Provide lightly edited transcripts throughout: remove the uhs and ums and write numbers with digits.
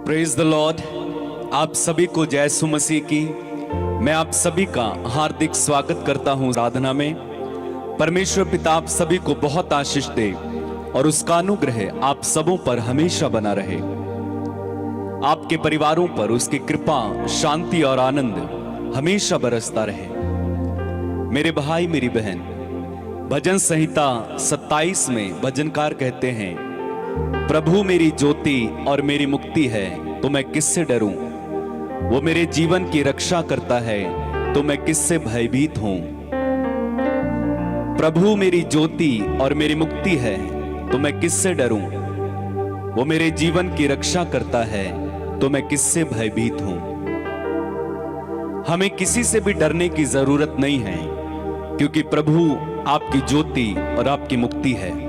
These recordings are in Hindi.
Praise the Lord. आप सभी को जय यीशु मसीह की। मैं आप सभी का हार्दिक स्वागत करता हूं आराधना में। परमेश्वर पिता आप सभी को बहुत आशीष दे और उसका अनुग्रह आप सबों पर हमेशा बना रहे। आपके परिवारों पर उसकी कृपा, शांति और आनंद हमेशा बरसता रहे। मेरे भाई मेरी बहन, भजन संहिता 27 में भजनकार कहते हैं, प्रभु मेरी ज्योति और मेरी मुक्ति है, तो मैं किससे डरूं। वो मेरे जीवन की रक्षा करता है, तो मैं किससे भयभीत हूं। प्रभु मेरी ज्योति और मेरी मुक्ति है, तो मैं किससे डरूं। वो मेरे जीवन की रक्षा करता है, तो मैं किससे भयभीत हूं। हमें किसी से भी डरने की जरूरत नहीं है, क्योंकि प्रभु आपकी ज्योति और आपकी मुक्ति है।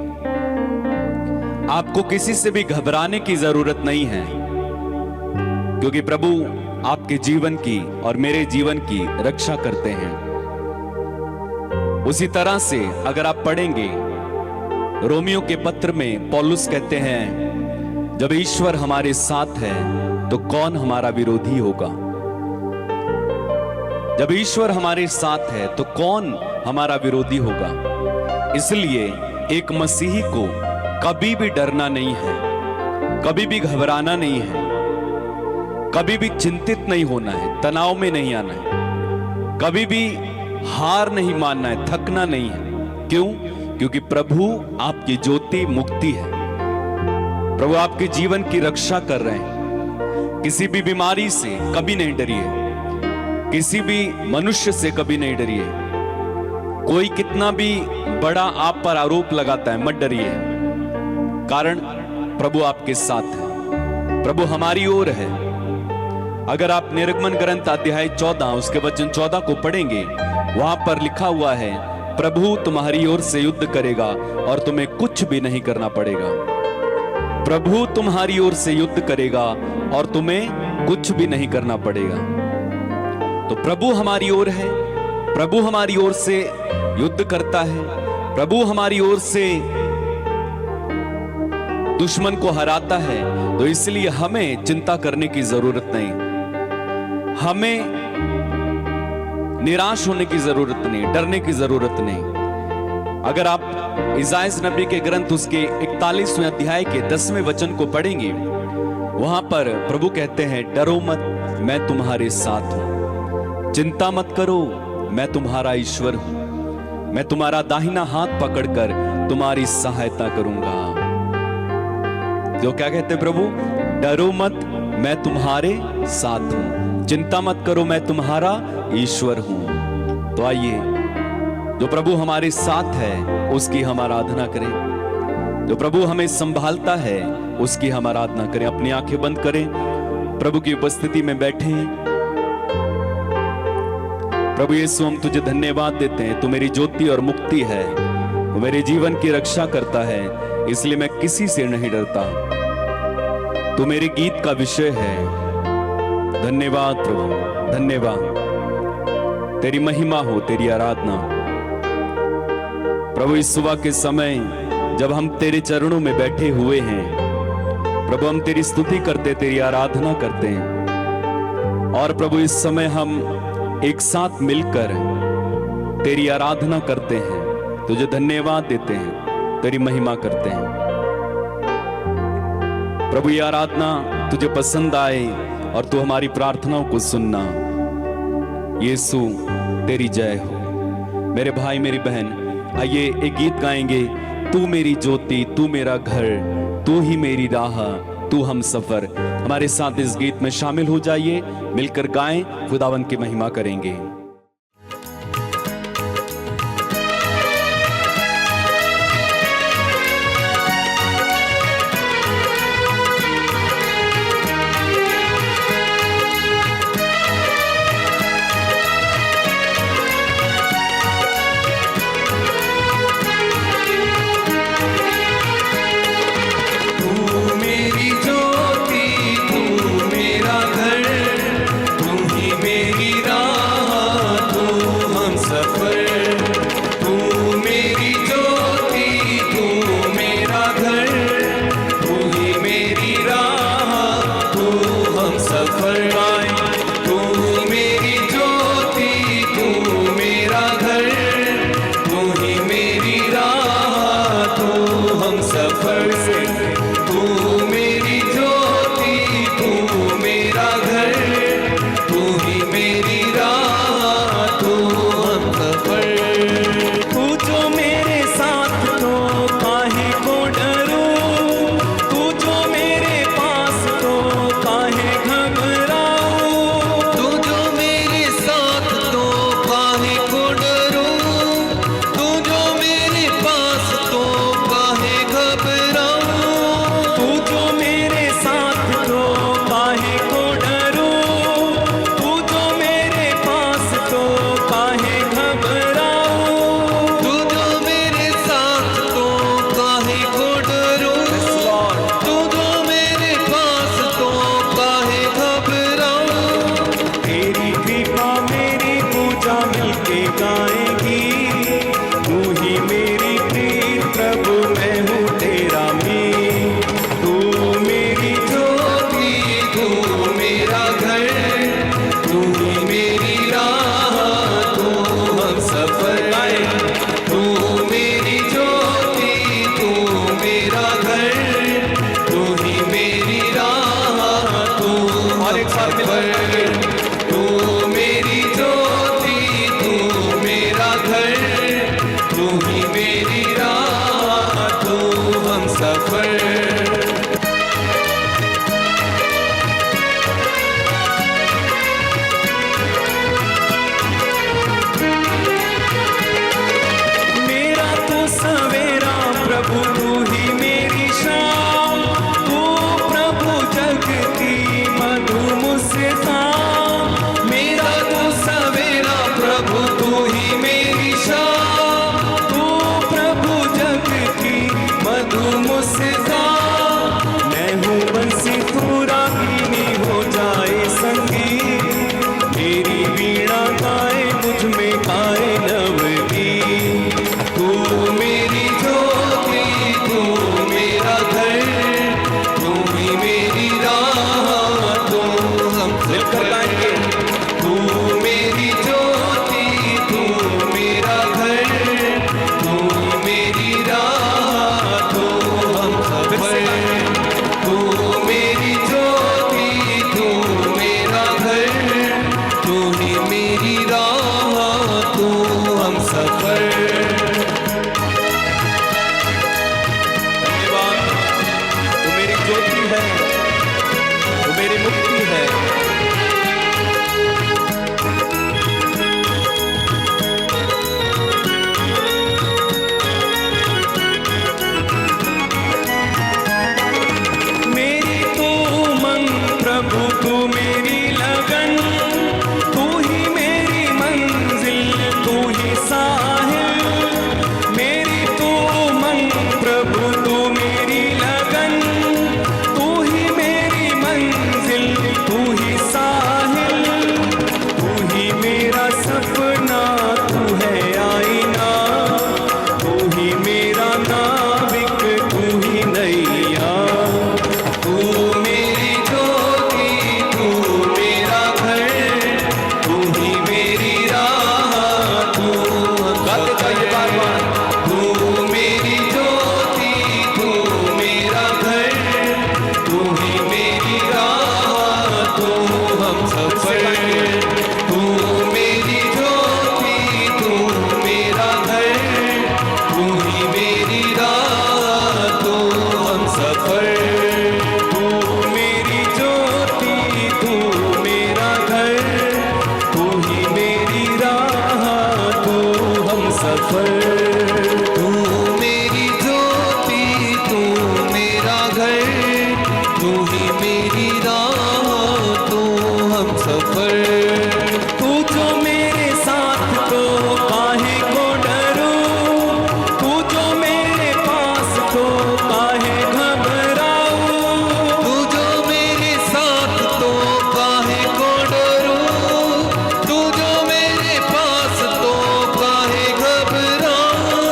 आपको किसी से भी घबराने की जरूरत नहीं है, क्योंकि प्रभु आपके जीवन की और मेरे जीवन की रक्षा करते हैं। उसी तरह से अगर आप पढ़ेंगे रोमियो के पत्र में पौलुस कहते हैं, जब ईश्वर हमारे साथ है तो कौन हमारा विरोधी होगा। जब ईश्वर हमारे साथ है तो कौन हमारा विरोधी होगा। इसलिए एक मसीही को कभी भी डरना नहीं है, कभी भी घबराना नहीं है, कभी भी चिंतित नहीं होना है, तनाव में नहीं आना है, कभी भी हार नहीं मानना है, थकना नहीं है। क्यों? क्योंकि प्रभु आपकी ज्योति मुक्ति है। प्रभु आपके जीवन की रक्षा कर रहे हैं। किसी भी बीमारी से कभी नहीं डरिए, किसी भी मनुष्य से कभी नहीं डरिए। कोई कितना भी बड़ा आप पर आरोप लगाता है, मत डरिए, कारण प्रभु आपके साथ है, प्रभु हमारी ओर है। अगर आप निर्गमन ग्रंथ अध्याय 14 उसके वचन 14 को पढ़ेंगे, वहां पर लिखा हुआ है, प्रभु तुम्हारी ओर से युद्ध करेगा और तुम्हें कुछ भी नहीं करना पड़ेगा। प्रभु तुम्हारी ओर से युद्ध करेगा और तुम्हें कुछ भी नहीं करना पड़ेगा। तो प्रभु हमारी ओर है, प्रभु हमारी ओर से युद्ध करता है, प्रभु हमारी ओर से दुश्मन को हराता है। तो इसलिए हमें चिंता करने की जरूरत नहीं, हमें निराश होने की जरूरत नहीं, डरने की जरूरत नहीं। अगर आप इसायाह नबी के ग्रंथ उसके 41वें अध्याय के 10वें वचन को पढ़ेंगे, वहां पर प्रभु कहते हैं, डरो मत, मैं तुम्हारे साथ हूं। चिंता मत करो, मैं तुम्हारा ईश्वर हूं। मैं तुम्हारा दाहिना हाथ पकड़कर तुम्हारी सहायता करूंगा। जो क्या कहते प्रभु, डरो मत, मैं तुम्हारे साथ हूं। चिंता मत करो, मैं तुम्हारा ईश्वर हूं। तो आइए, जो प्रभु हमारे साथ है उसकी हम आराधना करें। जो प्रभु हमें संभालता है उसकी हम आराधना करें। अपनी आंखें बंद करें, प्रभु की उपस्थिति में बैठे। प्रभु यीशु, हम तुझे धन्यवाद देते हैं। तू मेरी ज्योति और मुक्ति है, तू मेरे जीवन की रक्षा करता है, इसलिए मैं किसी से नहीं डरता। तू मेरे गीत का विषय है। धन्यवाद प्रभु, धन्यवाद। तेरी महिमा हो, तेरी आराधना। प्रभु इस सुबह के समय जब हम तेरे चरणों में बैठे हुए हैं, प्रभु हम तेरी स्तुति करते, तेरी आराधना करते हैं। और प्रभु इस समय हम एक साथ मिलकर तेरी आराधना करते हैं, तुझे धन्यवाद देते हैं, तेरी महिमा करते हैं। प्रभु ये आराधना तुझे पसंद आए और तू हमारी प्रार्थनाओं को सुनना। यीशु तेरी जय हो। मेरे भाई मेरी बहन, आइए एक गीत गाएंगे। तू मेरी ज्योति, तू मेरा घर, तू ही मेरी राह, तू हम सफर। हमारे साथ इस गीत में शामिल हो जाइए, मिलकर गाएं, खुदावन की महिमा करेंगे। तू मेरा घर, तू ही मेरी राह, सफर। तू मेरी ज्योति, तू मेरा घर, तू ही मेरी राह, तू हम सफर। तू जो मेरे साथ तो काहे को डरूं, तू जो मेरे पास तो काहे घबराऊं। तू जो मेरे साथ तो काहे को डरूं, तू जो मेरे पास तो काहे घबराऊं।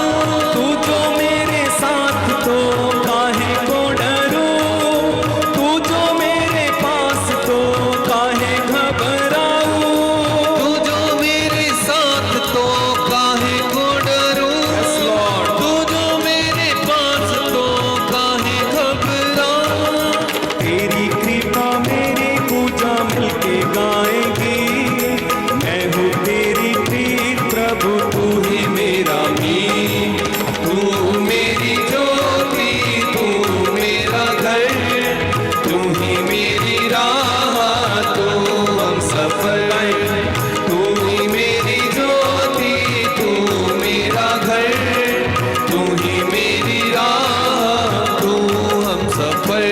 तू जो मेरे साथ तो काहे को डरूं, तू जो मेरे पास तो काहे घबराऊं। तू जो मेरे साथ तो काहे को डरूं, तू जो मेरे पास तो काहे घबराऊं। तेरी कृपा मेरी पूजा मिलके गाएगी, मैं हूँ तेरी प्रीत प्रभु तू ही मेरा मीत। तू मेरी ज्योति, तू मेरा घर, तू ही मेरी राह, तू हम सफर। तू ही मेरी ज्योति, तू मेरा घर, तू ही मेरी राह, तू हम सफर।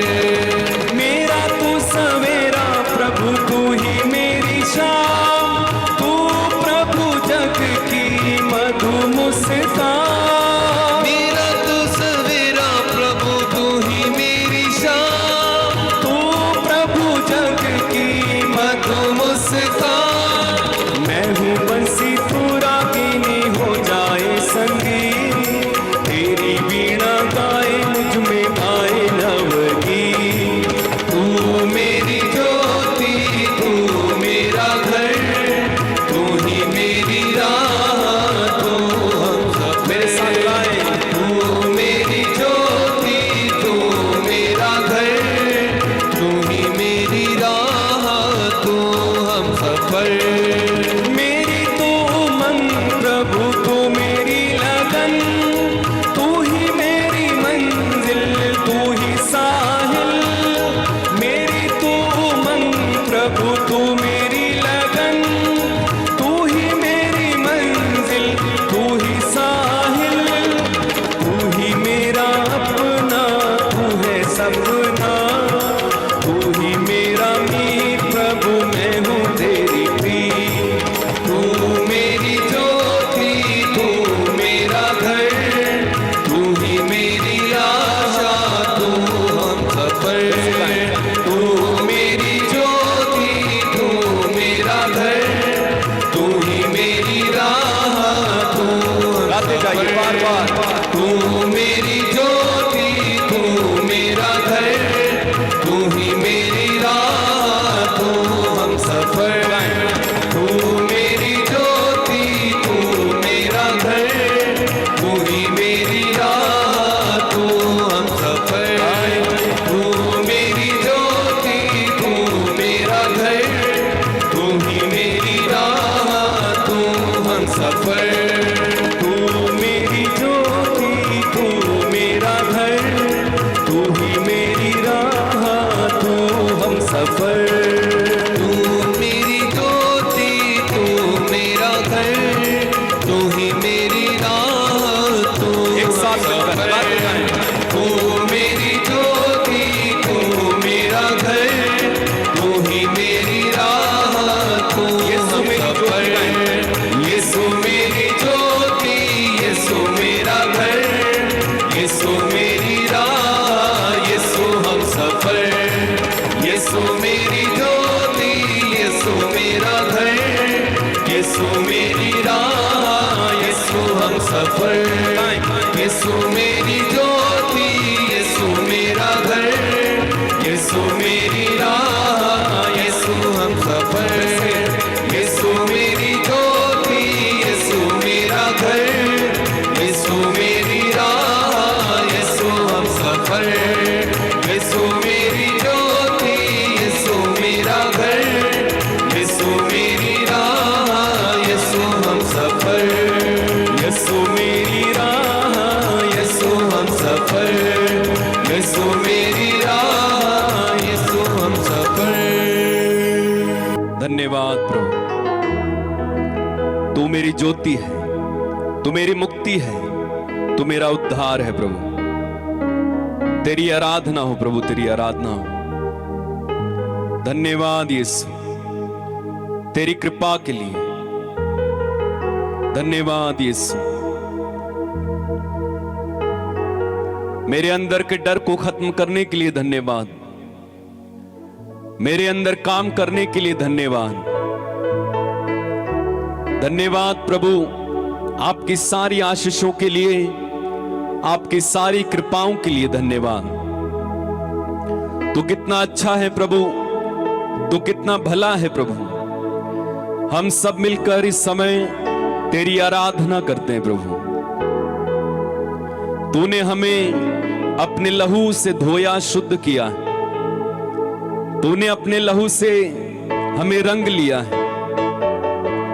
मेरा तू सवेरा प्रभु तू ही मेरी शाम, तू प्रभु जग की मधु मुस्कान। मेरा तू सवेरा प्रभु, तू ही मेरी शाम, तू प्रभु जग की मधु मुस्कान। मैं हूँ बंसी तू रागिनी हो जाए संगी, तेरी वीणा गाए मुझ में आए नवगीत। तू मेरी ज्योति, तू मेरा घर, तू ही मेरी राह, तू हम सब। मेरे साथ गाए। तू मेरी ज्योति, तू मेरा घर, तू ही मेरी राह, तू हम सफर। मेरी तू मन प्रभु तू मेरी लगन, तू ही मेरी मंजिल तू ही साहिल। मेरी तू मन प्रभु तू मेरी लगन, तू ही मेरी मंजिल तू ही साहिल। तू ही मेरा अपना, तू है सपना, तू ही मेरा मीत प्रभु मैं हूँ तेरी प्रीत। तू मेरी ज्योति, तू मेरा घर, तू ही मेरी आशा, तू हम सफर। तू मेरी ज्योति, तू मेरा घर, तू ही मेरी राह, तू हम गाते जाइए बार बार। तू मेरी ज्योति, तू मेरा घर, तू ही मेरी राह, तू हम सफर। तू मेरी ज्योति, तू मेरा घर, तू ही मेरी राह, तू हम सफर। तू मेरी ज्योति, तू मेरा घर, तू ही मेरी राह, तू हम सफर। तू मेरी ज्योति, तू मेरा घर, तू ही मेरी राह, तू हम सफर। तू मेरी ज्योति, तू मेरा घर, तू ही मेरी राह, तू एक साथ मिलकर सफर। गाते जाएं। तू मेरी ज्योति, तू मेरा घर, तू ही मेरी राह, तू यीशु हम मेरी सफर। यीशु मेरी ज्योति, यीशु मेरा घर, यीशु मेरी राह, यीशु हम सफर। यीशु मेरी ज्योति, यीशु मेरा घर, यीशु मेरी राह, यीशु हम सफर। यीशु मेरी ज्योति, यीशु मेरा घर, यीशु मेरी राह, यीशु हम सफर। यीशु मेरी ज्योति, यीशु मेरा घर, यीशु मेरी राह, यीशु हम सफर। यीशु मेरी ज्योति, यीशु मेरा घर, यीशु मेरी राह, यीशु हम सफर। यीशु मेरी राह, यीशु हम सफर। यीशु मेरी राह, यीशु हम सफर। धन्यवाद प्रभु, तू मेरी ज्योति है, तू मेरी मुक्ति है, तू मेरा उद्धार है प्रभु। तेरी आराधना हो प्रभु, तेरी आराधना हो। धन्यवाद यीशु तेरी कृपा के लिए, धन्यवाद यीशु मेरे अंदर के डर को खत्म करने के लिए धन्यवाद, मेरे अंदर काम करने के लिए धन्यवाद। धन्यवाद प्रभु आपकी सारी आशीषों के लिए, आपकी सारी कृपाओं के लिए धन्यवाद। तू कितना अच्छा है प्रभु, तू कितना भला है प्रभु। हम सब मिलकर इस समय तेरी आराधना करते हैं प्रभु। तूने हमें अपने लहू से धोया, शुद्ध किया। तूने अपने लहू से हमें रंग लिया है।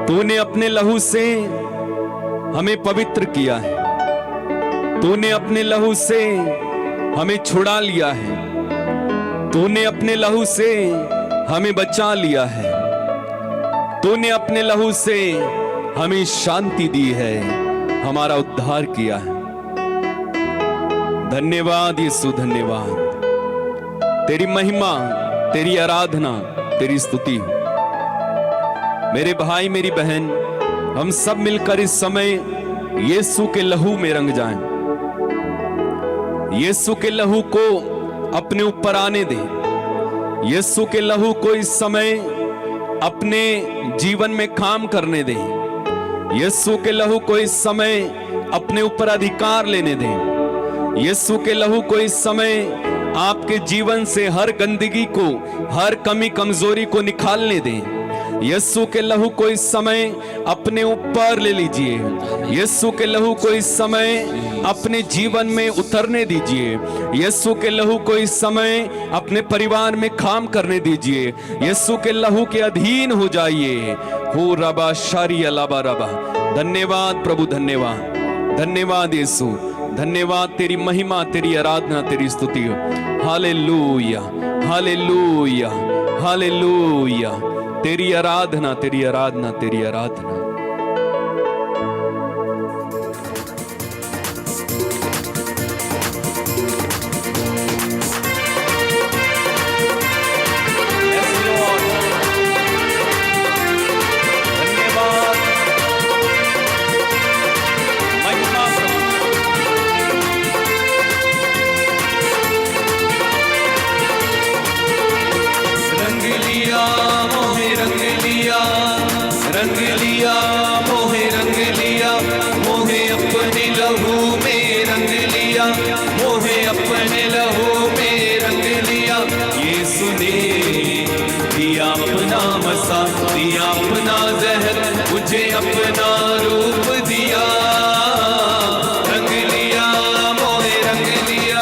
तूने अपने लहू से हमें पवित्र किया है। तूने अपने लहू से हमें छुड़ा लिया है। तूने अपने लहू से हमें बचा लिया है। तूने अपने लहू से हमें शांति दी है, हमारा उद्धार किया है। धन्यवाद यीशु, धन्यवाद। तेरी महिमा, तेरी आराधना, तेरी स्तुति। मेरे भाई मेरी बहन, हम सब मिलकर इस समय यीशु के लहू में रंग जाएं। यीशु के लहू को अपने ऊपर आने दे। यीशु के लहू को इस समय अपने जीवन में काम करने दे। यीशु के लहू को इस समय अपने ऊपर अधिकार लेने दे। यीशु के लहू को इस समय आपके जीवन से हर गंदगी को, हर कमी कमजोरी को निकालने दें। यीशु के लहू को इस समय अपने ऊपर ले लीजिए। यीशु के लहू को इस समय अपने जीवन में उतरने दीजिए। यीशु के लहू को इस समय अपने परिवार में काम करने दीजिए। यीशु के लहू के अधीन हो जाइए। हो रबा शारी अलाबा रबा। धन्यवाद प्रभु, धन्यवाद, धन्यवाद यीशु, धन्यवाद। तेरी महिमा, तेरी आराधना, तेरी स्तुति हो। Hallelujah, hallelujah, hallelujah. तेरी आराधना, तेरी आराधना, तेरी आराधना। दिया अपना जहर, मुझे अपना रूप दिया। रंग लिया मोहे रंग लिया,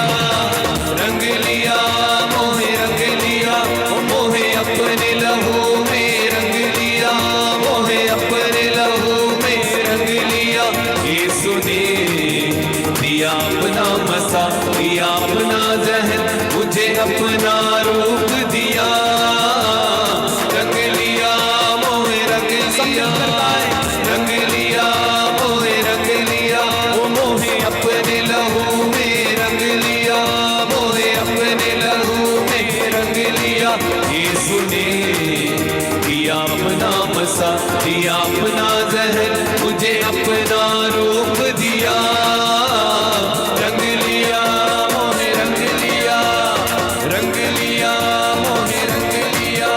रंग लिया मोहे रंग लिया। मोहे अपने लहू में रंग लिया, मोहे अपने लहू में रंग लिया। यीशु ने दिया अपना मसा, दिया अपना जहर, मुझे अपना रूप दिया। रंग लिया मोहे रंग लिया, रंग लिया मोहे रंग लिया। वो मोहे अपने लहू में रंग लिया, मोहे अपने लहू में रंग लिया। यीशु ने दिया अपना मसा, दिया अपना जहर, मुझे अपना रूप दिया। रंग लिया मोहे रंग लिया, रंग लिया मोहे रंग लिया।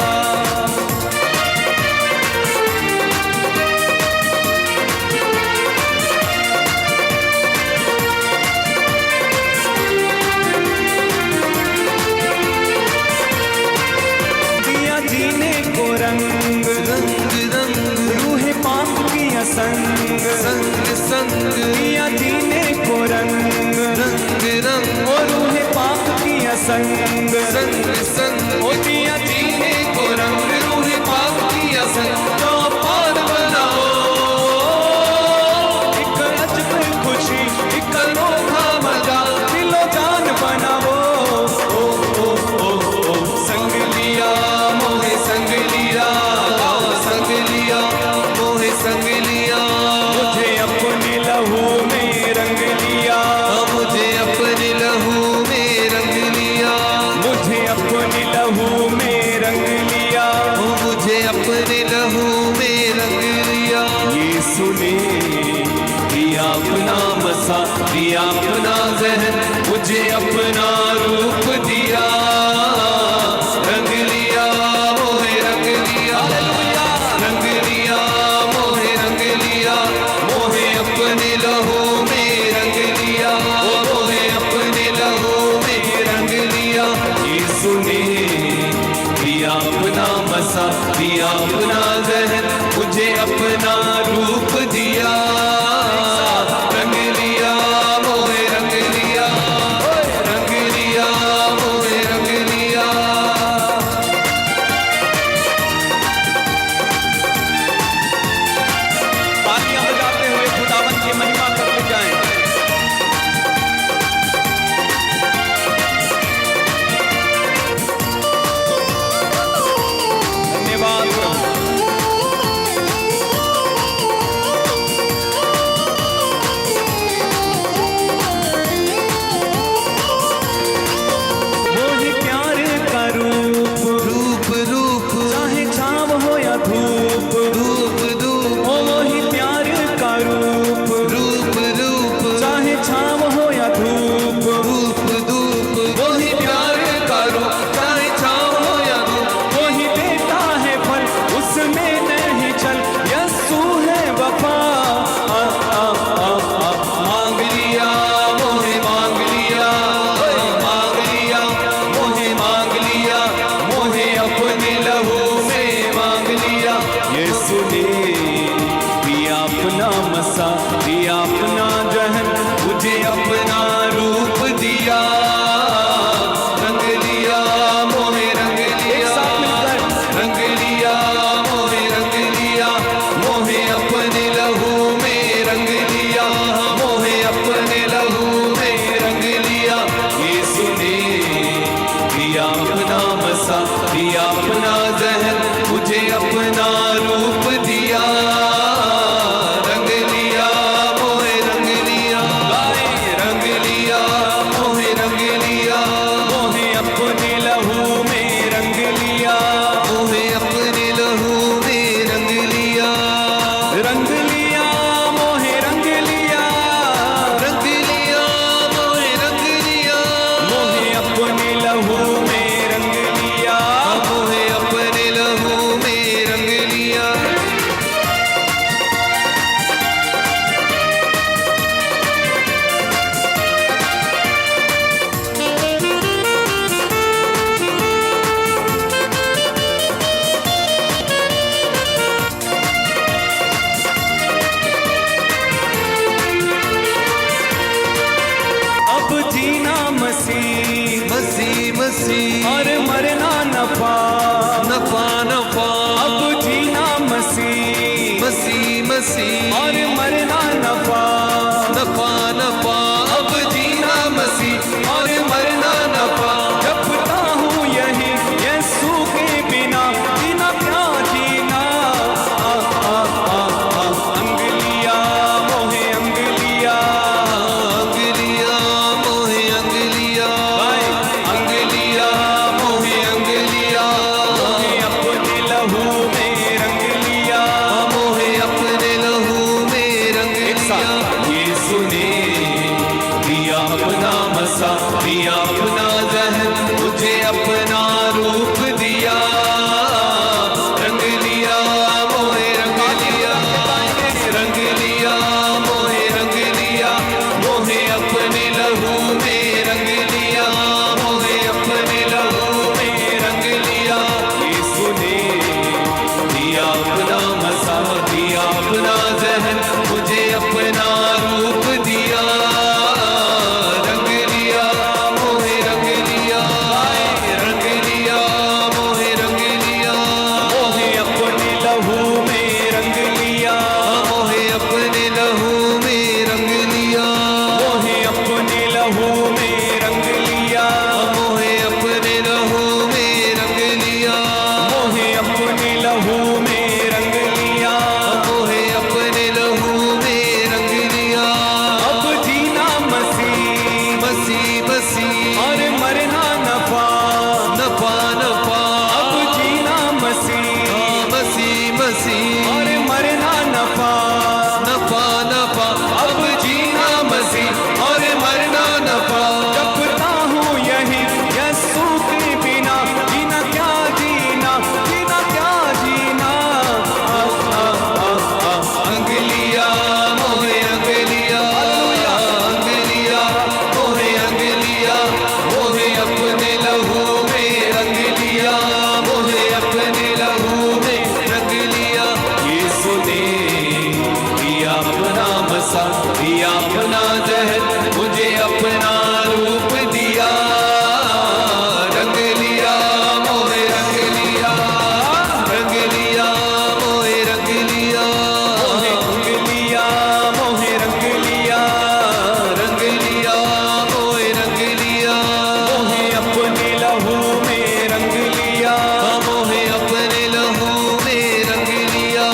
दिया जीने को रंग, रंग रंग रूह पाक किया संग, संग संग दिया जीने को रंग, रंग रंग वो रूह पाक किया संग, संग संग। ओ दिया जीने को रंग, रूह पाक किया संग। तो पार बनाओ एक अजब खुशी, एक अनोखा मजा, दिलो जान बनाओ। ओ ओ ओ ओ। संग लिया मोहे संग लिया, संग लिया मोहे संग लिया। मुझे अपने लहू मसा दिया अपना जहन, मुझे अपना रूप दिया, रंग लिया मोहे रंग लिया, रंग लिया मोहे रंग लिया, मोहे अपने लहू में रंग लिया, मोहे अपने लहू में रंग लिया। यीशु ने दिया अपना मसा दिया अपना जहन, मुझे अपना रूप दिया, रंग लिया मोहे रंग लिया, रंग लिया मोहे रंग लिया। तालियां बजाते हुए खुदावन की महिमा करते जाएं। धन्यवाद। मोहि प्यार का रूप, रूप रूप, चाहे छाव हो या धूप, धूप धूप, ओ मोहि प्यार का रूप, रूप रूप, चाहे छाव हो या धूप, धूप धूप, मोहि प्यार का रूप, चाहे छाव हो या धूप, मोहि देता है फल उसमें नहीं चल, यस्सु है वफा, मांग लिया मोहे मांग लिया, मांग लिया मोहे मांग लिया, मोहे अपने लहू में मांग लिया। यीशु ने दिया अपना मसा दिया अपना जहन, मुझे अपना रूप दिया, रंग लिया मोहे रंग लिया, रंग लिया मोहे रंग लिया, मोहे अपने लहू में रंग लिया, मोहे अपने लहू में रंग लिया। यीशु ने दिया अपना मसा दिया अपना जहन, मुझे अपना रूप दिया, रंग लिया मोहे रंग लिया, रंग लिया मोहे रंग लिया, मोहे अपने लहू में रंग लिया, मोहे अपने लहू में रंग लिया, रंग लिया मोहे रंग लिया, रंग लिया मोहे रंग लिया, मोहे अपने लहू में रंग लिया, मोहे अपने लहू में रंग लिया। अब जीना मसीह मसीह मसीह, और मरना नफा नफा नफा, अब जीना मसीह मसीह मसीह, और मरना नफा नफा नफा, अब जीना मसीह और मरना नफा, जपता हूँ यही यीशु के बिना, जीना क्या जीना, अंग लिया मोहे अंग लिया, अंग लिया मोहे अंग लिया, अंग लिया मोहे अंग लिया, मोहे अपने लहू में रंग लिया, मोहे अपने लहू में रंग लिया। यीशु ने दिया अपना मसा दिया अपना जहन, मुझे अपना रूप दिया, रंग लिया मोहे रंग लिया, रंग लिया मोहे रंग लिया, मोहे अपने लहू में रंग लिया, मोहे अपने लहू में रंग लिया। यीशु ने दिया अपना मसा दिया अपना जहन, मुझे अपना रूप दिया, रंग लिया मोहे रंग लिया, रंग दिया अपना जहर, मुझे अपना रूप दिया, रंग लिया मोहे रंग लिया, रंग लिया मोहे रंग लिया, मोहे रंग लिया, मोहे रंग लिया, रंग लिया मोहे रंग लिया, मोहे अपने लहू में रंग लिया, मोहे अपने लहू में रंग लिया,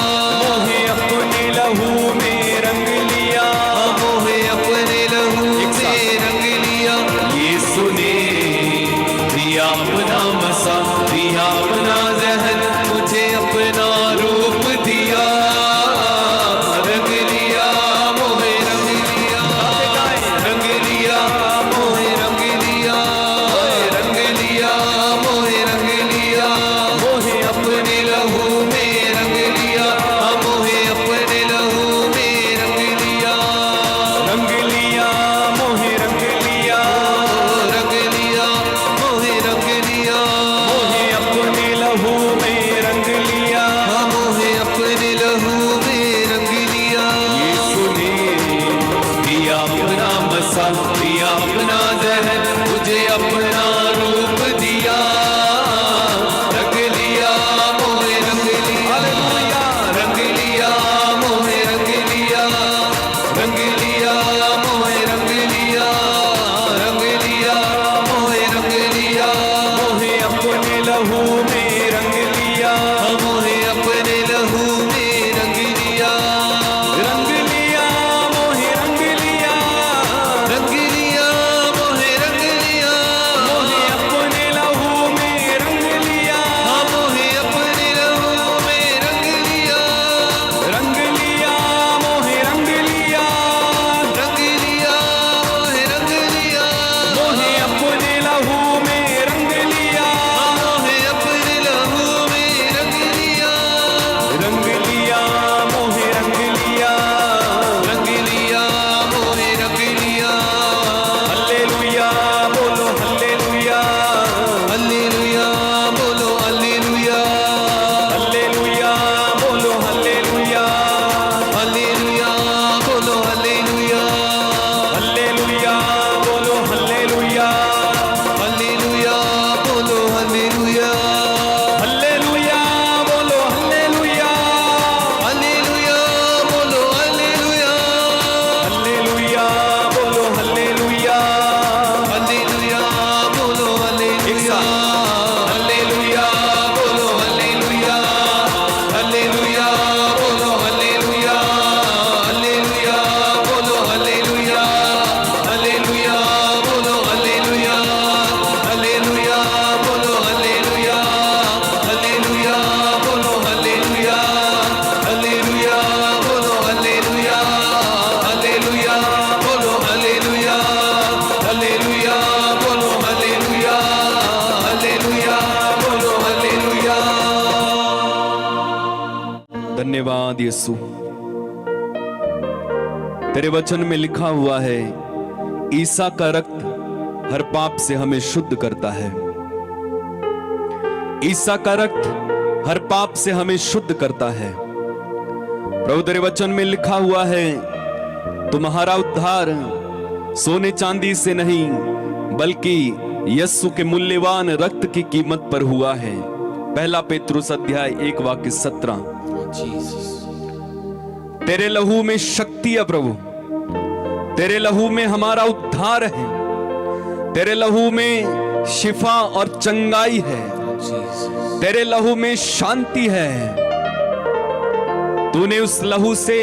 मोहे अपने लहू में रंग लिया, मोहे अपने लहू में रंग लिया। यीशु ने दिया अपना मसा, दिया अपना जहर, मुझे अपना रूप दिया, रंग लिया मोहे रंग लिया, रंग लिया मोहे रंग लिया, रंग लिया मोहे रंग लिया, मोहे अपने लहू में रंग लिया, मोहे अपने लहू में रंग लिया, रंग लिया, मोहे रंग लिया, रंग लिया मोहे रंग लिया, मोहे अपने लहू में रंग लिया, मोहे अपने लहू में रंग लिया। यीशु ने दिया अपना मसा, दिया अपना जहर, मुझे अपना रूप दिया, रंग लिया मोहे रंग लिया, रंग लिया मोहे रंग लिया, रंग लिया मोहे रंग लिया, रंग लिया मोहे रंग लिया, मोहे अपने लहू में रंग लिया, मोहे अपने लहू में रंग लिया, रंग लिया, मोहे रंग लिया, रंग लिया मोहे रंग लिया, मोहे अपने लहू में रंग लिया, मोहे अपने लहू में रंग लिया, रंग लिया, मोहे रंग लिया, रंग लिया मोहे रंग लिया, मोहे अपने लहू में रंग लिया, मोहे अपने लहू में रंग लिया, रंग लिया, मोहे रंग लिया, रंग लिया मोहे रंग लिया। हल्लेलुया बोलो हल्लेलुया, हालेलुया बोलो हालेलुया, हल्लेलुया बोलो हल्लेलुया, हालेलुया बोलो हालेलुया, हल्लेलुया बोलो हल्लेलुया, हालेलुया बोलो हालेलुया, हल्लेलुया बोलो हल्लेलुया, हालेलुया बोलो हालेलुया, हल्लेलुया बोलो हल्लेलुया, हालेलुया बोलो हालेलुया, हालेलुया बोलो हालेलुया, हालेलुया बोलो हालेलुया, हालेलुया बोलो हालेलुया, हालेलुया बोलो हालेलुया, हालेलुया बोलो हालेलुया, हालेलुया बोलो हालेलुया, हालेलुया बोलो हालेलुया, हालेलुया बोलो हालेलुया, हालेलुया बोलो हालेलुया, हालेलुया बोलो हालेलुया। धन्यवाद यीशु। तेरे वचन में लिखा हुआ है, ईसा का रक्त हर पाप से हमें शुद्ध करता है। ईसा का रक्त हर पाप से हमें शुद्ध करता है। प्रभु तेरे वचन में लिखा हुआ है, तुम्हारा उद्धार सोने चांदी से नहीं बल्कि यीशु के मूल्यवान रक्त की कीमत पर हुआ है। पहला पेतरुस अध्याय 1 वाक्य 17। तेरे लहू में शक्ति है प्रभु, तेरे लहू में हमारा उद्धार है, तेरे लहू में शिफा और चंगाई है, तेरे लहू में शांति है। तूने उस लहू से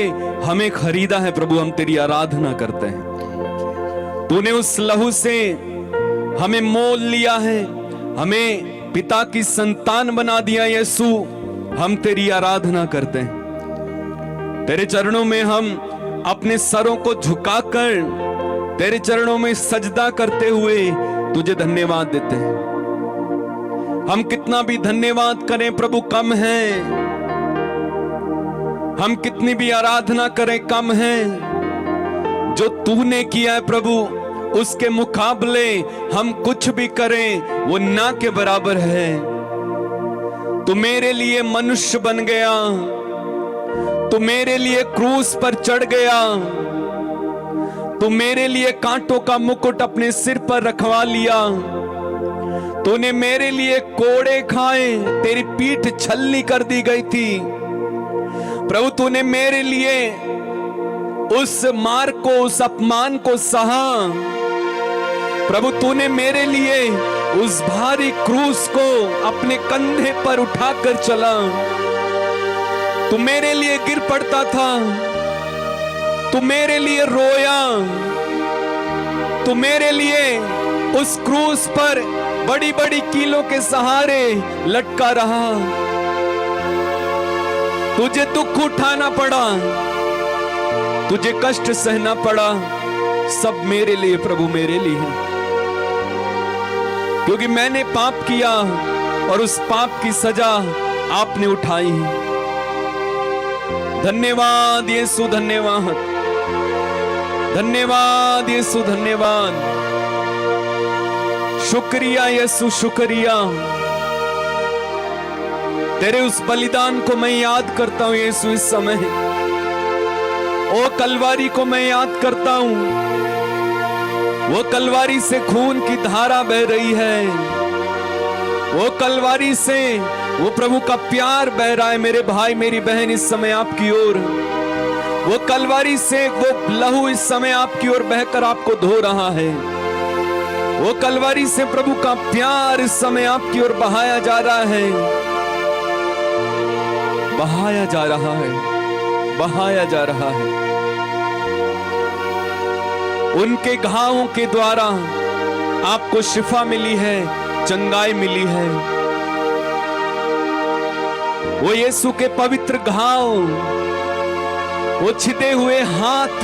हमें खरीदा है प्रभु, हम तेरी आराधना करते हैं। तूने उस लहू से हमें मोल लिया है, हमें पिता की संतान बना दिया यीशु, हम तेरी आराधना करते हैं। तेरे चरणों में हम अपने सरों को झुकाकर तेरे चरणों में सजदा करते हुए तुझे धन्यवाद देते हैं। हम कितना भी धन्यवाद करें प्रभु कम है, हम कितनी भी आराधना करें कम है। जो तूने किया है प्रभु, उसके मुकाबले हम कुछ भी करें वो ना के बराबर है। तू मेरे लिए मनुष्य बन गया, तू मेरे लिए क्रूस पर चढ़ गया, तू मेरे लिए कांटों का मुकुट अपने सिर पर रखवा लिया। तूने मेरे लिए कोड़े खाए, तेरी पीठ छलनी कर दी गई थी। प्रभु तूने मेरे लिए उस मार को, उस अपमान को सहा। प्रभु तूने मेरे लिए उस भारी क्रूस को अपने कंधे पर उठाकर चला। तू मेरे लिए गिर पड़ता था, तू मेरे लिए रोया, तू मेरे लिए उस क्रूस पर बड़ी बड़ी कीलों के सहारे लटका रहा। तुझे दुख उठाना पड़ा, तुझे कष्ट सहना पड़ा, सब मेरे लिए प्रभु, मेरे लिए। क्योंकि मैंने पाप किया और उस पाप की सजा आपने उठाई। धन्यवाद यीशु, धन्यवाद, धन्यवाद यीशु, धन्यवाद। शुक्रिया यीशु, शुक्रिया। तेरे उस बलिदान को मैं याद करता हूं यीशु इस समय। ओ कलवारी को मैं याद करता हूं। वो कलवारी से खून की धारा बह रही है। वो कलवारी से वो प्रभु का प्यार बह रहा है मेरे भाई मेरी बहन इस समय आपकी ओर। वो कलवारी से वो लहू इस समय आपकी ओर बहकर आपको धो रहा है। वो कलवारी से प्रभु का प्यार इस समय आपकी ओर बहाया जा रहा है, बहाया जा रहा है, बहाया जा रहा है। उनके घावों के द्वारा आपको शिफा मिली है, चंगाई मिली है। वो यीशु के पवित्र घाव, वो छिदे हुए हाथ,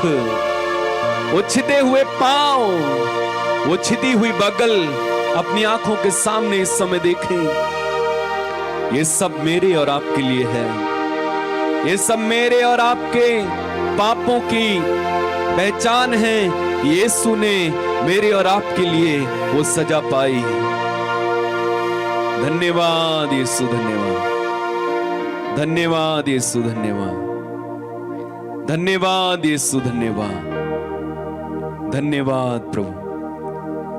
वो छिदे हुए पांव, वो छिदी हुई बगल अपनी आंखों के सामने इस समय देखें। ये सब मेरे और आपके लिए है। ये सब मेरे और आपके पापों की पहचान है। यीशु ने मेरे और आपके लिए वो सजा पाई। धन्यवाद यीशु, धन्यवाद, धन्यवाद यीशु, धन्यवाद, धन्यवाद यीशु, धन्यवाद, धन्यवाद प्रभु,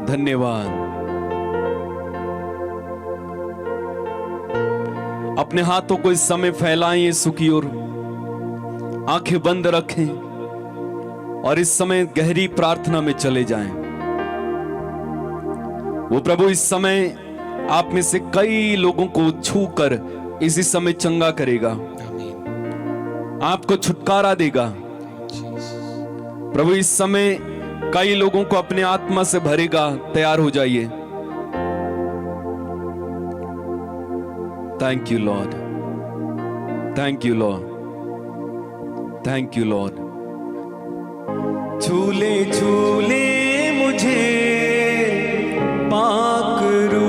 धन्यवाद। अपने हाथों को इस समय फैलाएं यीशु की ओर, आंखें बंद रखें और इस समय गहरी प्रार्थना में चले जाएं। वो प्रभु इस समय आप में से कई लोगों को छूकर इसी समय चंगा करेगा, आपको छुटकारा देगा। प्रभु इस समय कई लोगों को अपने आत्मा से भरेगा। तैयार हो जाइए। Thank you Lord, thank you Lord, thank you Lord. झूले झूले मुझे पाक रू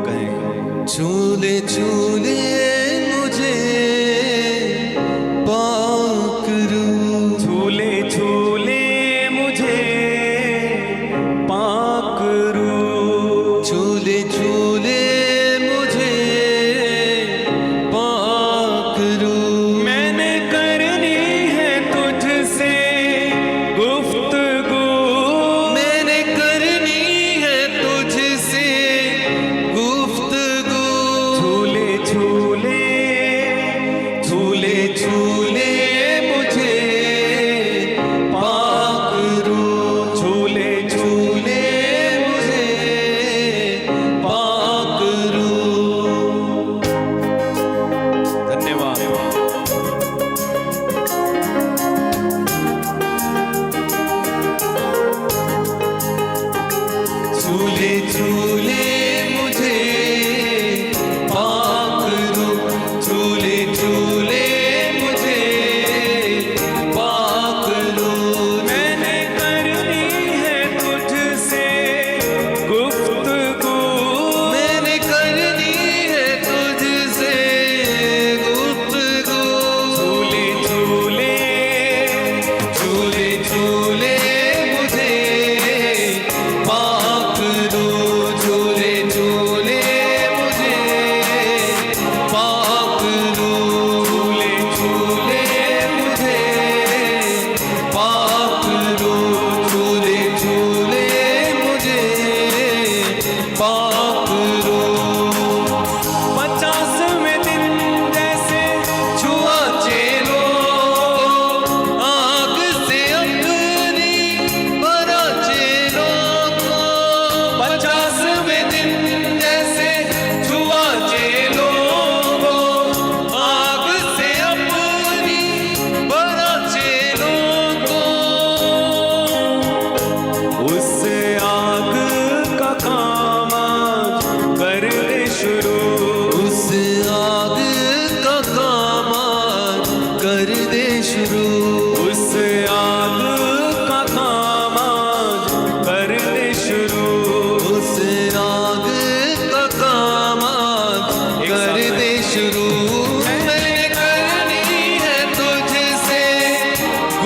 कहें, झूले झूले मुझे पाक रू, झूले झूले मुझे पाक रू, झूले झूले मुझे पाक रू। मैंने करनी है तुझसे गुफ्तगू,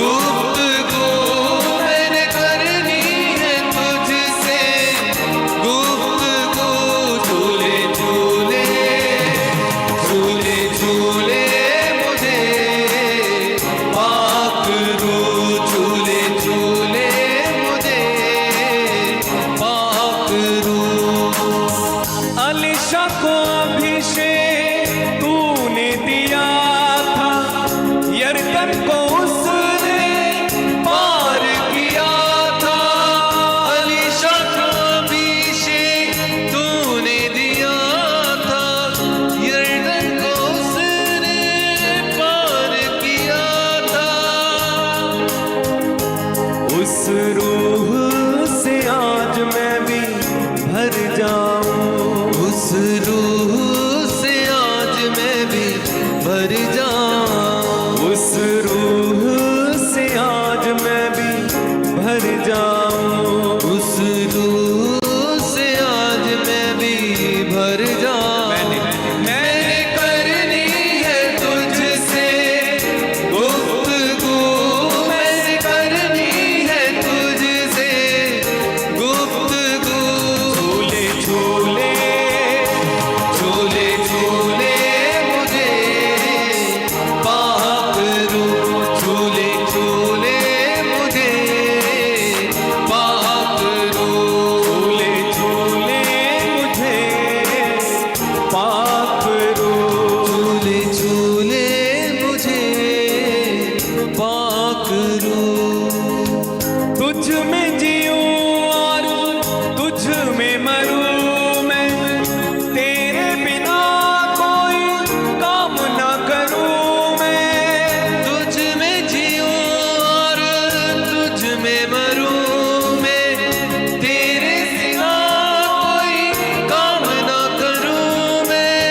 गुफ्तगू मैंने करनी है तुझसे, गुफ्तगू झूले झूले झूले झूले मुझे पाकरू, झूले झूले मुझे पाकरू। अलीशा को अभिषेक तूने दिया था, यरदन को उसने पार किया था। अलीशा का अभिषेक तूने दिया था, यरदन को उसने पार किया था। उस रूह से आज मैं भी भर जाऊं, उस रूह से आज मैं भी भर जाऊं, उस रूह से आज मैं भी भर जाऊं। उस रूह से आज मैं भी भर जाऊं। मैंने करनी है तुझसे गुफ्तगू, मैंने करनी है तुझसे गुफ्तगू। झूले झूले झूले झूले मुझे पाकरू, झूले झूले मुझे पाकरू। झूले झूले मुझे पाक रो। झूले झूले मुझे पाकरू। तुझ में जीऊं और तुझ में मरूं मैं, तेरे बिना कोई काम ना करूं मैं। तुझ में जीऊं और तुझ में मरूं मैं, तेरे सिवा कोई काम ना करूं मैं।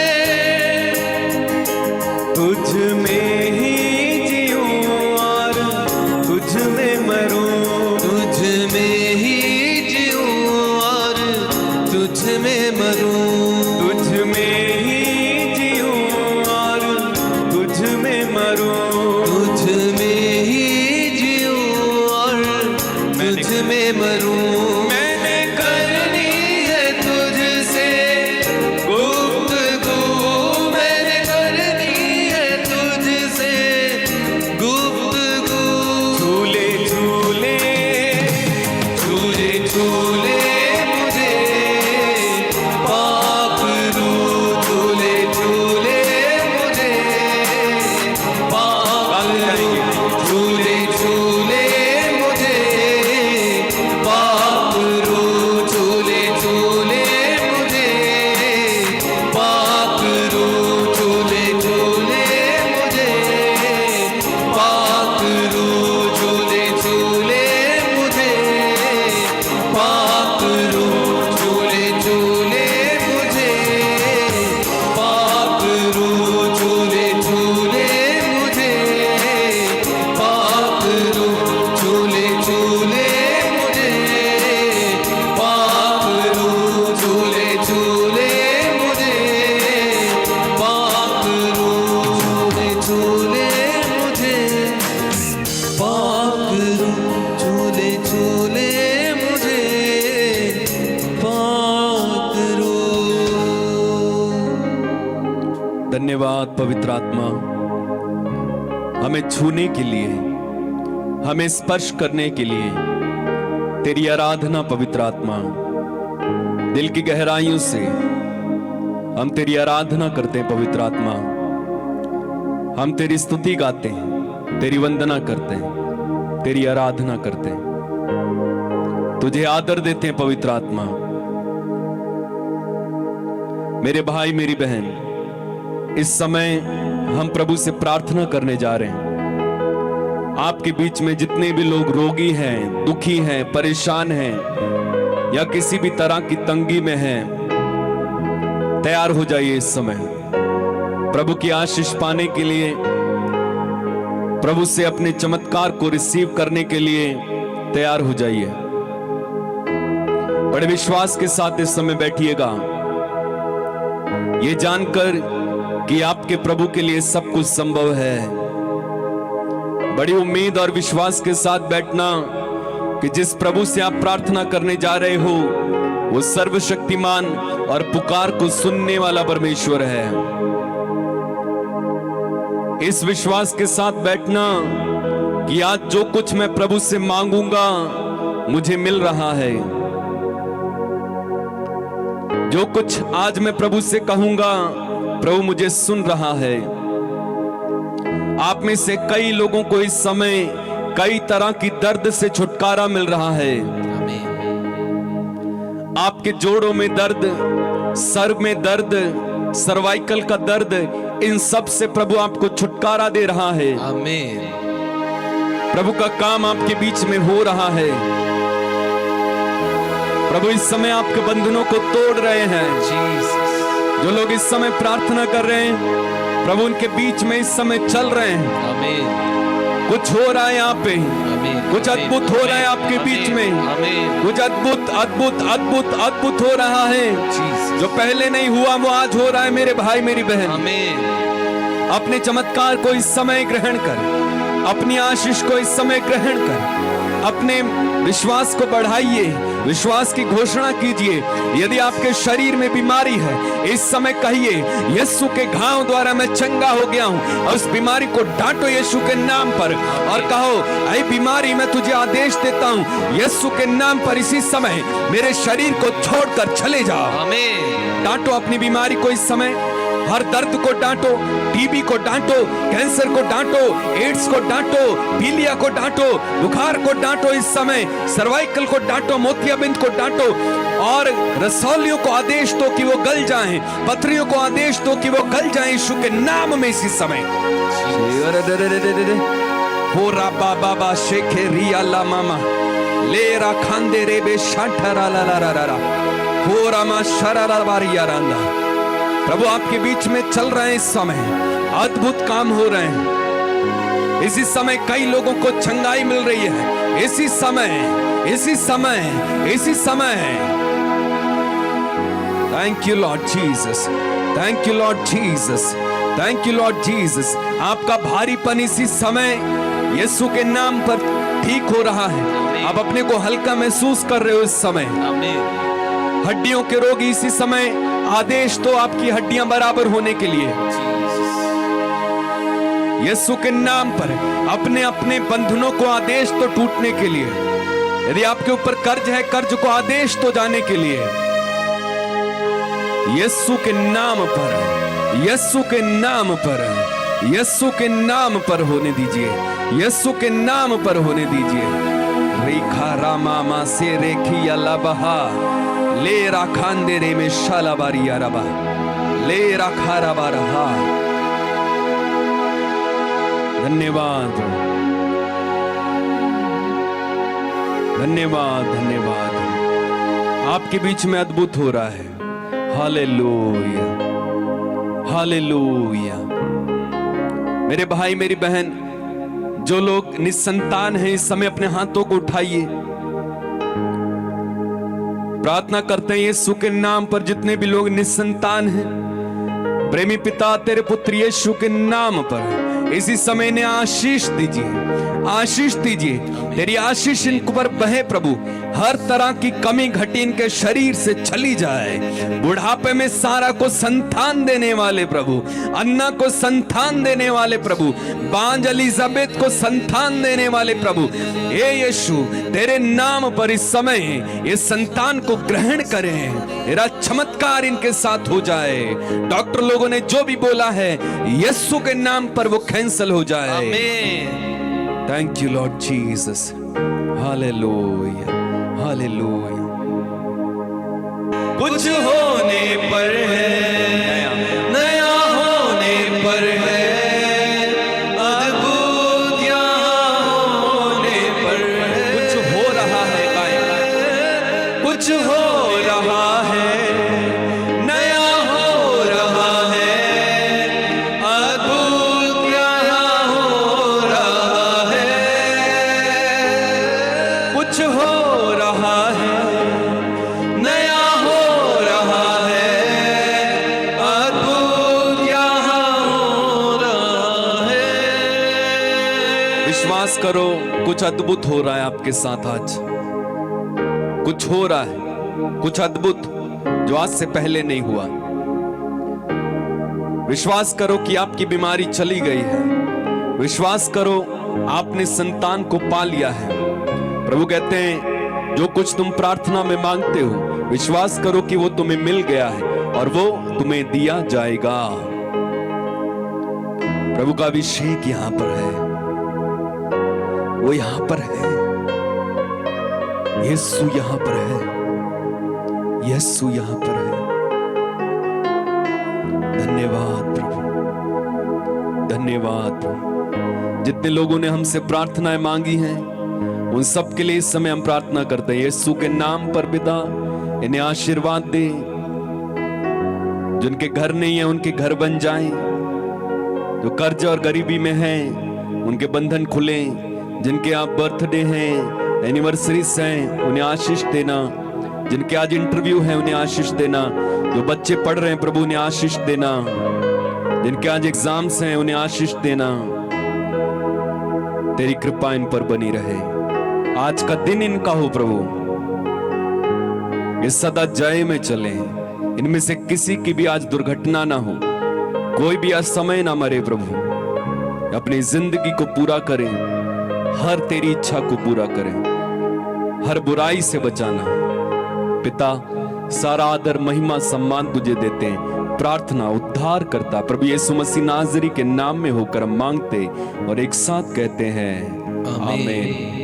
तुझ में ही जीऊं और तुझ में मरूं, तुझ में ही जीऊं और तुझ में मरूं। तुझ में ही जीऊं और तुझ में मरूं। तुझ में ही जीऊं और तुझ में मरूं। मैंने करनी है तुझसे गुफ्तगू, मैंने करनी है तुझसे गुफ्तगू। झूले झूले झूले झूले मुझे पाकरू, झूले झूले मुझे पाकरू। झूले झूले मुझे पाकरू, झूले झूले मुझे पाकरू। झूले झूले मुझे पाकरू, झूले झूले मुझे पाकरू। झूले झूले मुझे पाकरू, झूले झूले मुझे पाकरू। झूले झूले मुझे पाकरू, झूले झूले मुझे पाकरू। झूले झूले मुझे पाकरू, झूले झूले मुझे पाकरू। धन्यवाद पवित्र आत्मा, हमें छूने के लिए, हमें स्पर्श करने के लिए। तेरी आराधना पवित्र आत्मा, दिल की गहराइयों से हम तेरी आराधना करते हैं पवित्र आत्मा। हम तेरी स्तुति गाते हैं, तेरी वंदना करते हैं, तेरी आराधना करते हैं, तुझे आदर देते हैं पवित्र आत्मा। मेरे भाई मेरी बहन, इस समय हम प्रभु से प्रार्थना करने जा रहे हैं। आपके बीच में जितने भी लोग रोगी हैं, दुखी हैं, परेशान हैं या किसी भी तरह की तंगी में हैं, तैयार हो जाइए इस समय प्रभु की आशीष पाने के लिए, प्रभु से अपने चमत्कार को रिसीव करने के लिए तैयार हो जाइए। बड़े विश्वास के साथ इस समय बैठिएगा, ये जानकर कि आपके प्रभु के लिए सब कुछ संभव है। बड़ी उम्मीद और विश्वास के साथ बैठना कि जिस प्रभु से आप प्रार्थना करने जा रहे हो वो सर्वशक्तिमान और पुकार को सुनने वाला परमेश्वर है। इस विश्वास के साथ बैठना कि आज जो कुछ मैं प्रभु से मांगूंगा मुझे मिल रहा है। जो कुछ आज मैं प्रभु से कहूंगा प्रभु मुझे सुन रहा है। आप में से कई लोगों को इस समय कई तरह की दर्द से छुटकारा मिल रहा है। आपके जोड़ों में दर्द, सर में दर्द, सर्वाइकल का दर्द, इन सब से प्रभु आपको छुटकारा दे रहा है। आमीन। प्रभु का काम आपके बीच में हो रहा है। प्रभु इस समय आपके बंधनों को तोड़ रहे हैं। जीसस। जो लोग इस समय प्रार्थना कर रहे हैं प्रभु उनके बीच में इस समय चल रहे हैं। आमीन। कुछ हो रहा है यहाँ पे, आमीन। कुछ अद्भुत हो रहा है आपके बीच में। आमीन। कुछ अद्भुत अद्भुत अद्भुत अद्भुत हो रहा है। जीसस। जो पहले नहीं हुआ वो आज हो रहा है मेरे भाई मेरी बहन। आमीन। अपने चमत्कार को इस समय ग्रहण कर, अपनी आशीष को इस समय ग्रहण कर, अपने विश्वास को बढ़ाइए, विश्वास की घोषणा कीजिए। यदि आपके शरीर में बीमारी है इस समय कहिए यीशु के घाव द्वारा मैं चंगा हो गया हूं। और उस बीमारी को डांटो यीशु के नाम पर और कहो ऐ बीमारी मैं तुझे आदेश देता हूं यीशु के नाम पर इसी समय मेरे शरीर को छोड़कर चले जाओ। आमीन। डांटो अपनी बीमारी को इस समय। हर दर्द को डांटो, टीबी को डांटो, कैंसर को डांटो, एड्स को डांटो, पीलिया को डांटो, बुखार को डांटो इस समय, सर्वाइकल को डांटो, मोतियाबिंद को डांटो और रसौलियों को आदेश दो कि वो गल जाएं, पथरियों को आदेश दो कि वो गल जाएं यीशु के नाम में इसी समय। हो रा बाबा शेखे रिया ला मामा ले रा खांदे रे बे शाठरा ला ला ला ला हो रा मा शरा ला बारिया रांदा। प्रभु आपके बीच में चल रहे हैं इस समय, अद्भुत काम हो रहे हैं। इसी समय कई लोगों को चंगाई मिल रही है। इसी समय, इसी समय, इसी समय। Thank you Lord Jesus, thank you Lord Jesus, thank you Lord Jesus. आपका भारीपन इसी समय यीशु के नाम पर ठीक हो रहा है। आप अपने को हल्का महसूस कर रहे हो इस समय। आमीन। हड्डियों के रोगी इसी समय आदेश तो आपकी हड्डियां बराबर होने के लिए यीशु के नाम पर अपने अपने बंधनों को आदेश तो टूटने के लिए। यदि आपके ऊपर कर्ज है कर्ज को आदेश तो जाने के लिए यीशु के नाम पर, यीशु के नाम पर, यीशु के नाम पर होने दीजिए, यीशु के नाम पर होने दीजिए। रेखा रामा मा से रेखी अल्लाह बहा ले राखांदे रे में शाला बारिया रबा ले राखा रबा रहा। धन्यवाद धन्यवाद धन्यवाद। आपके बीच में अद्भुत हो रहा है। Hallelujah hallelujah. मेरे भाई मेरी बहन जो लोग निसंतान हैं इस समय अपने हाथों को उठाइए। प्रार्थना करते हैं यीशु के नाम पर जितने भी लोग निसंतान हैं, प्रेमी पिता तेरे पुत्र यीशु के नाम पर इसी समय ने आशीष दीजिए, आशीष दीजिए। तेरी आशीष इन पर बहे प्रभु। हर तरह की कमी घटी इनके शरीर से चली जाए। बुढ़ापे में सारा को संतान देने वाले प्रभु, अन्ना को संतान देने वाले प्रभु, बांझ एलिजाबेथ को संतान देने वाले प्रभु, हे यीशु तेरे नाम पर इस समय ये संतान को ग्रहण करें। तेरा चमत्कार इनके साथ हो जाए। डॉक्टर लोगों ने जो भी बोला है यीशु के नाम पर वो कैंसल हो जाए। आमीन। Thank you Lord Jesus. Hallelujah hallelujah. कुछ होने पर है, नया होने पर है, अद्भुत यहाँ होने पर है। कुछ हो रहा है कुछ हो रहा है, नया हो रहा है, अद्भुत यहाँ हो रहा है। कुछ हो रहा है, नया हो रहा है, करो, कुछ अद्भुत हो रहा है आपके साथ आज। कुछ हो रहा है, कुछ अद्भुत जो आज से पहले नहीं हुआ। विश्वास करो कि आपकी बीमारी चली गई है। विश्वास करो आपने संतान को पा लिया है। प्रभु कहते हैं जो कुछ तुम प्रार्थना में मांगते हो, विश्वास करो कि वो तुम्हें मिल गया है और वो तुम्हें दिया जाएगा। प्रभु का अभिषेक यहां पर है, वो यहां पर है। यीशु यहां पर है, यीशु यहां पर है। धन्यवाद प्रभु, धन्यवाद प्रभु। जितने लोगों ने हमसे प्रार्थनाएं मांगी हैं उन सब के लिए इस समय हम प्रार्थना करते हैं। यीशु के नाम पर पिता इन्हें आशीर्वाद दे। जिनके घर नहीं है उनके घर बन जाएं। जो कर्ज और गरीबी में हैं उनके बंधन खुले। जिनके आप बर्थडे हैं, एनिवर्सरीज हैं, उन्हें आशीष देना। जिनके आज इंटरव्यू है उन्हें आशीष देना। जो बच्चे पढ़ रहे हैं प्रभु उन्हें आशीष देना। जिनके आज एग्जाम्स हैं उन्हें आशीष देना। तेरी कृपा इन पर बनी रहे। आज का दिन इनका हो प्रभु, ये सदा जय में चले। इनमें से किसी की भी आज दुर्घटना ना हो, कोई भी असमय ना मरे प्रभु। अपनी जिंदगी को पूरा करें, हर तेरी इच्छा को पूरा करें, हर बुराई से बचाना। पिता सारा आदर महिमा सम्मान तुझे देते हैं। प्रार्थना उद्धार करता प्रभु यीशु मसीह नाज़री के नाम में होकर हम मांगते और एक साथ कहते हैं आमीन।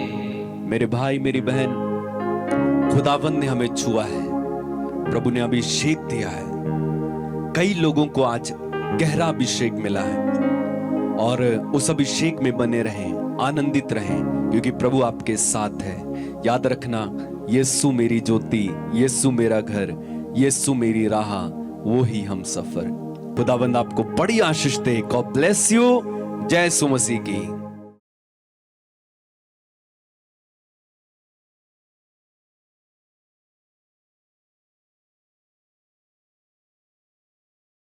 मेरे भाई मेरी बहन, खुदावंद ने हमें छुआ है, प्रभु ने अभिषेक दिया है। कई लोगों को आज गहरा अभिषेक मिला है और उस अभिषेक में बने रहें, आनंदित रहें, क्योंकि प्रभु आपके साथ है। याद रखना, यीशु मेरी ज्योति, यीशु मेरा घर, यीशु मेरी राह, वो ही हम सफर। खुदावंद आपको बड़ी आशीष दे। God bless you. जय यीशु मसीह की।